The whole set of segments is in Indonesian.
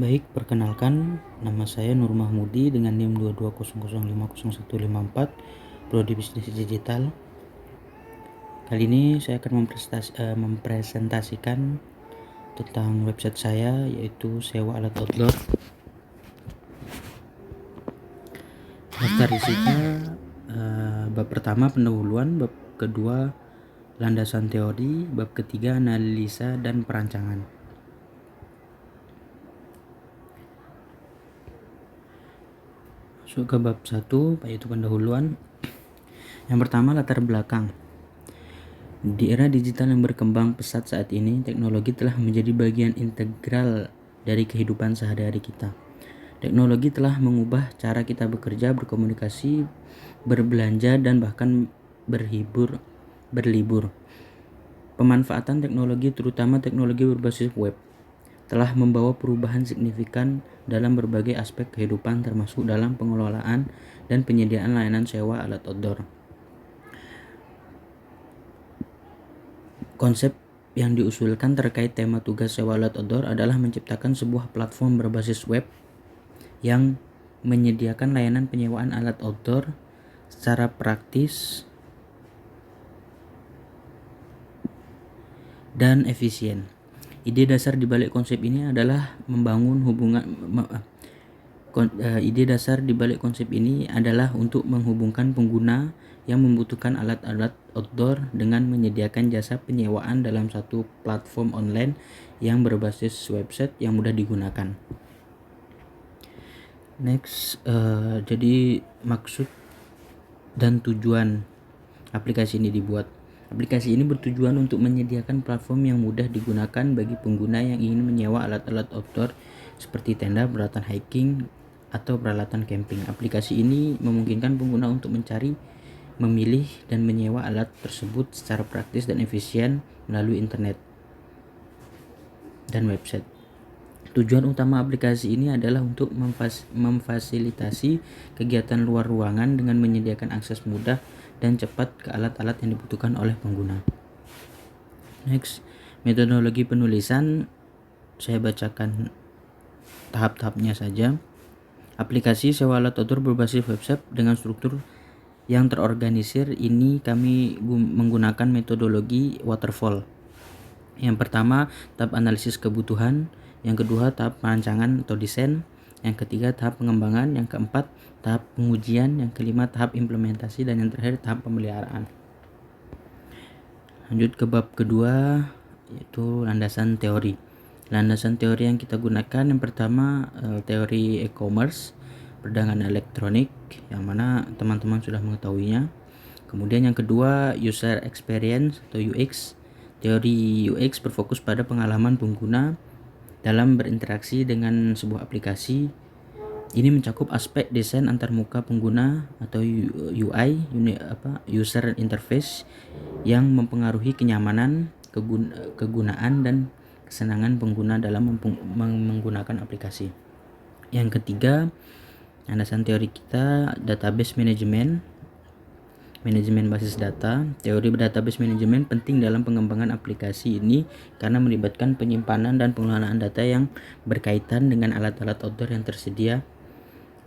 Baik, perkenalkan, nama saya Nur Mahmudi dengan NIM 2200500154, Prodi Bisnis Digital. Kali ini saya akan mempresentasikan tentang website saya, yaitu sewa alat outdoor. Daftar isinya bab pertama pendahuluan, bab kedua landasan teori, bab ketiga analisa dan perancangan. Masuk ke bab 1, yaitu pendahuluan. Yang pertama, latar belakang. Di era digital yang berkembang pesat saat ini, teknologi telah menjadi bagian integral dari kehidupan sehari-hari kita. Teknologi telah mengubah cara kita bekerja, berkomunikasi, berbelanja, dan bahkan berlibur. Pemanfaatan teknologi, terutama teknologi berbasis web, telah membawa perubahan signifikan dalam berbagai aspek kehidupan, termasuk dalam pengelolaan dan penyediaan layanan sewa alat outdoor. Konsep yang diusulkan terkait tema tugas sewa alat outdoor adalah menciptakan sebuah platform berbasis web yang menyediakan layanan penyewaan alat outdoor secara praktis dan efisien. Ide dasar di balik konsep ini adalah untuk menghubungkan pengguna yang membutuhkan alat-alat outdoor dengan menyediakan jasa penyewaan dalam satu platform online yang berbasis website yang mudah digunakan. Next, jadi maksud dan tujuan aplikasi ini dibuat. Aplikasi ini bertujuan untuk menyediakan platform yang mudah digunakan bagi pengguna yang ingin menyewa alat-alat outdoor seperti tenda, peralatan hiking, atau peralatan camping. Aplikasi ini memungkinkan pengguna untuk mencari, memilih, dan menyewa alat tersebut secara praktis dan efisien melalui internet dan website. Tujuan utama aplikasi ini adalah untuk memfasilitasi kegiatan luar ruangan dengan menyediakan akses mudah dan cepat ke alat-alat yang dibutuhkan oleh pengguna. Next, metodologi penulisan, saya bacakan tahap-tahapnya saja. Aplikasi sewa alat outdoor berbasis website dengan struktur yang terorganisir ini kami menggunakan metodologi waterfall. Yang pertama, tahap analisis kebutuhan. Yang kedua, tahap perancangan atau desain. Yang ketiga, tahap pengembangan. Yang keempat, tahap pengujian. Yang kelima, tahap implementasi. Dan yang terakhir, tahap pemeliharaan. Lanjut ke bab kedua, yaitu landasan teori. Landasan teori yang kita gunakan, yang pertama teori e-commerce, perdagangan elektronik, yang mana teman-teman sudah mengetahuinya. Kemudian yang kedua, user experience atau UX. Teori UX berfokus pada pengalaman pengguna dalam berinteraksi dengan sebuah aplikasi. Ini mencakup aspek desain antarmuka pengguna atau UI, user interface, yang mempengaruhi kenyamanan, kegunaan, dan kesenangan pengguna dalam menggunakan aplikasi. Yang ketiga, landasan teori kita database manajemen basis data. Teori database manajemen penting dalam pengembangan aplikasi ini karena melibatkan penyimpanan dan pengelolaan data yang berkaitan dengan alat-alat outdoor yang tersedia,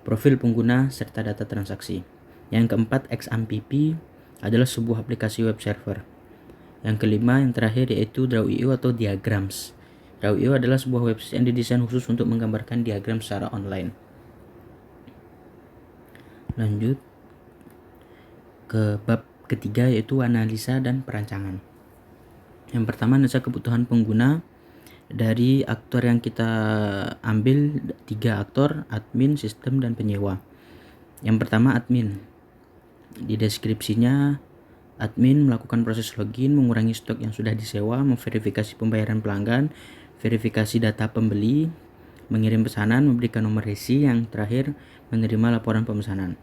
profil pengguna, serta data transaksi. Yang keempat, XAMPP adalah sebuah aplikasi web server. Yang kelima, yang terakhir, yaitu Draw.io atau Diagrams. Draw.io adalah sebuah website yang didesain khusus untuk menggambarkan diagram secara online. Lanjut ke bab ketiga, yaitu analisa dan perancangan. Yang pertama, analisa kebutuhan pengguna. Dari aktor yang kita ambil 3 aktor, admin, sistem, dan penyewa. Yang pertama, admin. Di deskripsinya, admin melakukan proses login, mengurangi stok yang sudah disewa, memverifikasi pembayaran pelanggan, verifikasi data pembeli, mengirim pesanan, memberikan nomor resi, yang terakhir menerima laporan pemesanan.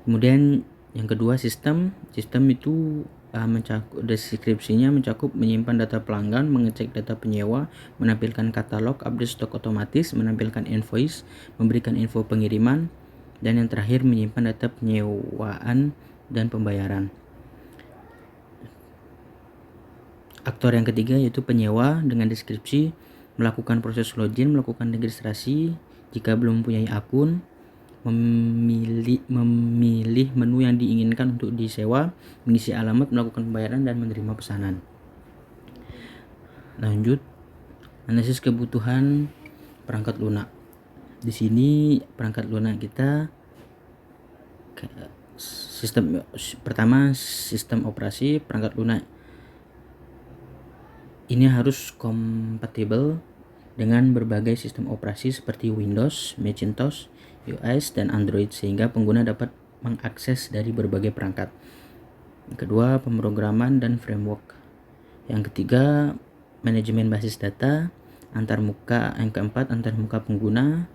Kemudian yang kedua, sistem itu deskripsinya mencakup menyimpan data pelanggan, mengecek data penyewa, menampilkan katalog, update stok otomatis, menampilkan invoice, memberikan info pengiriman, dan yang terakhir menyimpan data penyewaan dan pembayaran. Aktor yang ketiga yaitu penyewa dengan deskripsi melakukan proses login, melakukan registrasi. Jika belum mempunyai akun, memilih menu yang diinginkan untuk disewa, mengisi alamat, melakukan pembayaran, dan menerima pesanan. Lanjut, analisis kebutuhan perangkat lunak. Di sini perangkat lunak kita sistem operasi perangkat lunak ini harus kompatibel dengan berbagai sistem operasi seperti Windows, Macintosh, iOS, dan Android sehingga pengguna dapat mengakses dari berbagai perangkat. Yang kedua, pemrograman dan framework. Yang ketiga, manajemen basis data antarmuka. Yang keempat, antarmuka pengguna.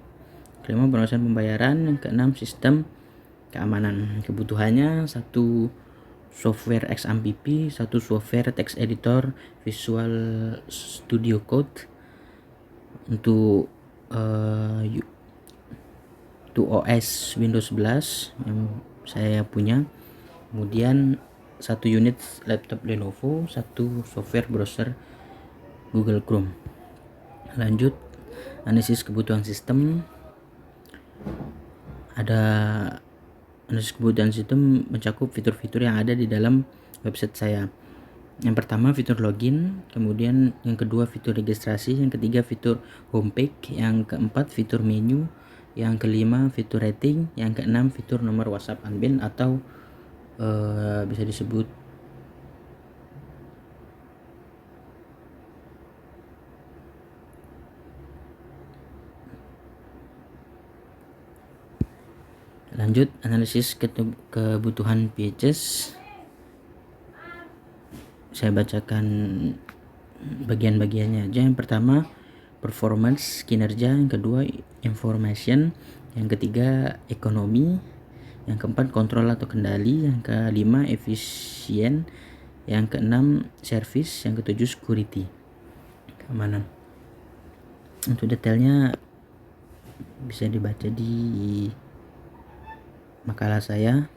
Kelima, pengawasan pembayaran. Yang keenam, sistem keamanan. Kebutuhannya: 1 software XAMPP, 1 software text editor Visual Studio Code untuk OS Windows 11 yang saya punya, kemudian 1 unit laptop Lenovo, 1 software browser Google Chrome. Lanjut, analisis kebutuhan sistem. Analisis kebutuhan sistem mencakup fitur-fitur yang ada di dalam website saya. Yang pertama, fitur login, kemudian yang kedua fitur registrasi, yang ketiga fitur homepage, yang keempat fitur menu, yang kelima fitur rating, yang keenam fitur nomor WhatsApp admin atau bisa disebut lanjut, analisis kebutuhan pages. Saya bacakan bagian-bagiannya aja. Yang pertama, performance, kinerja. Yang kedua, information. Yang ketiga, ekonomi. Yang keempat, kontrol atau kendali. Yang kelima, efisien. Yang keenam, service. Yang ketujuh, security, keamanan. Untuk detailnya bisa dibaca di makalah saya.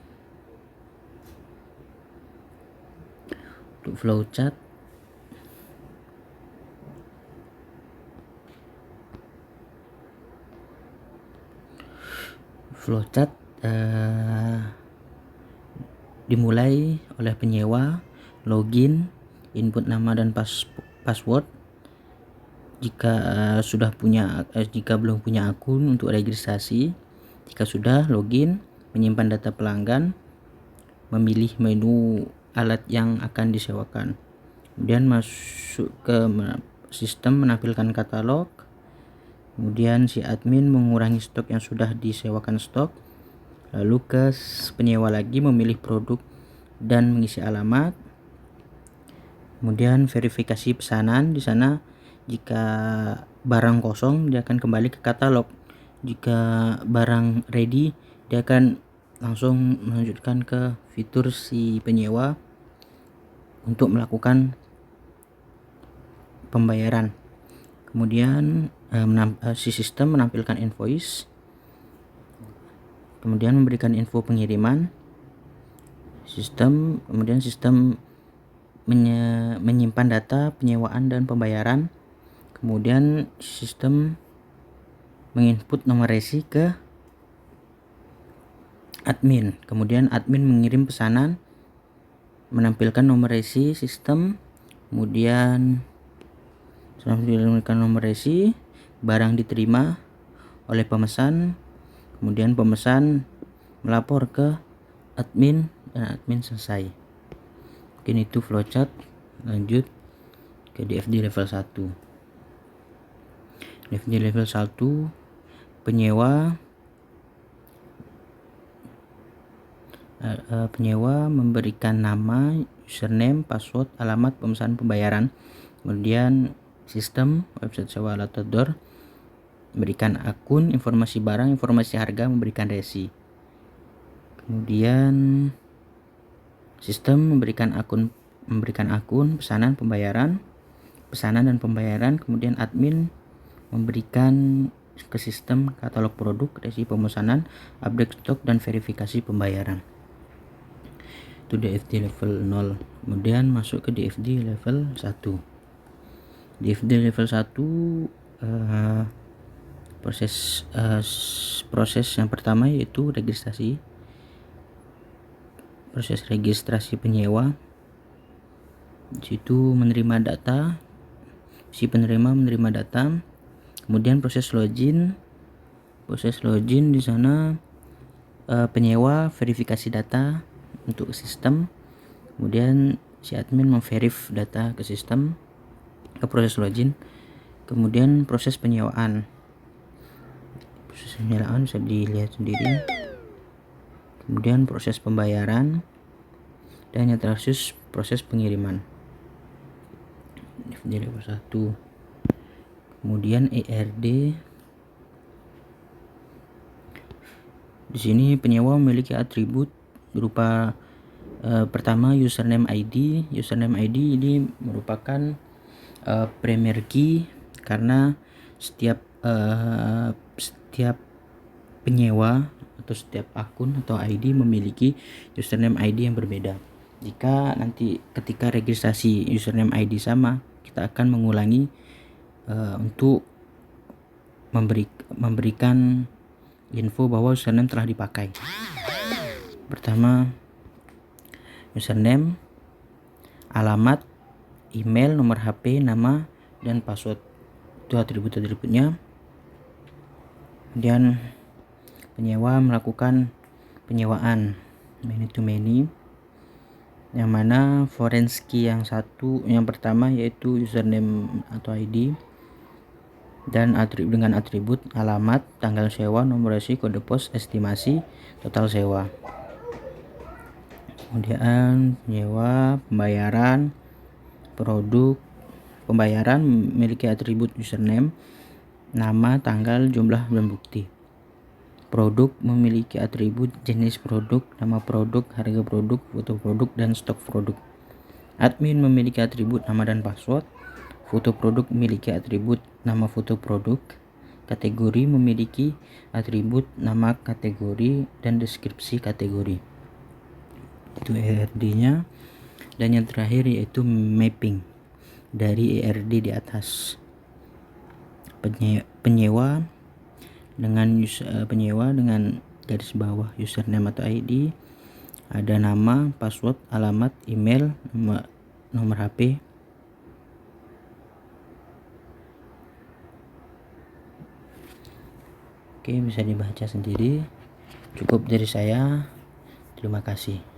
Untuk flowchart, dimulai oleh penyewa, login, input nama dan password. Jika belum punya akun, untuk registrasi. Jika sudah, login, menyimpan data pelanggan, memilih menu alat yang akan disewakan, kemudian masuk ke sistem, menampilkan katalog, kemudian si admin mengurangi stok yang sudah disewakan stok, lalu ke penyewa lagi, memilih produk dan mengisi alamat, kemudian verifikasi pesanan. Di sana jika barang kosong dia akan kembali ke katalog, jika barang ready dia akan langsung melanjutkan ke fitur si penyewa untuk melakukan pembayaran. Kemudian si sistem menampilkan invoice, kemudian memberikan info pengiriman. Kemudian sistem menyimpan data penyewaan dan pembayaran. Kemudian sistem menginput nomor resi ke admin. Kemudian admin mengirim pesanan, menampilkan nomor resi sistem. Kemudian setelah menampilkan nomor resi, barang diterima oleh pemesan. Kemudian pemesan melapor ke admin dan admin selesai. Mungkin itu flowchart. Lanjut ke DFD level 1. DFD level 1, penyewa memberikan nama, username, password, alamat, pemesanan, pembayaran. Kemudian sistem website sewa alat-outdoor memberikan akun, informasi barang, informasi harga, memberikan resi. Kemudian sistem memberikan akun, pesanan, dan pembayaran. Kemudian admin memberikan ke sistem katalog produk, resi pemesanan, update stok, dan verifikasi pembayaran. Itu DFD level 0. Kemudian masuk ke DFD level 1. Di level 1 proses yang pertama yaitu proses registrasi penyewa. Di situ menerima data, si penerima menerima data, kemudian proses login di sana penyewa verifikasi data untuk sistem, kemudian si admin memverif data ke sistem, ke proses login, kemudian proses penyewaan bisa dilihat sendiri, kemudian proses pembayaran, dan yang terakhir proses pengiriman di level 1. Kemudian ERD, di sini penyewa memiliki atribut berupa pertama username ID. Username ID ini merupakan primary key karena setiap penyewa atau setiap akun atau ID memiliki username ID yang berbeda. Jika nanti ketika registrasi username ID sama, kita akan mengulangi untuk memberikan info bahwa username telah dipakai. Pertama, username, alamat, email, nomor HP, nama, dan password. Itu atribut-atributnya. Kemudian penyewa melakukan penyewaan many to many, yang mana foreign key yang pertama yaitu username atau ID dan dengan atribut alamat, tanggal sewa, nomor resi, kode pos, estimasi, total sewa. Kemudian penyewa, pembayaran memiliki atribut username, nama, tanggal, jumlah, dan bukti. Produk memiliki atribut jenis produk, nama produk, harga produk, foto produk, dan stok produk. Admin memiliki atribut nama dan password. Foto produk memiliki atribut nama foto produk. Kategori memiliki atribut nama kategori dan deskripsi kategori. Itu ERD-nya. Dan yang terakhir yaitu mapping dari ERD di atas. Penyewa dengan garis bawah username atau ID, ada nama, password, alamat, email, nomor HP. Oke, bisa dibaca sendiri. Cukup dari saya. Terima kasih.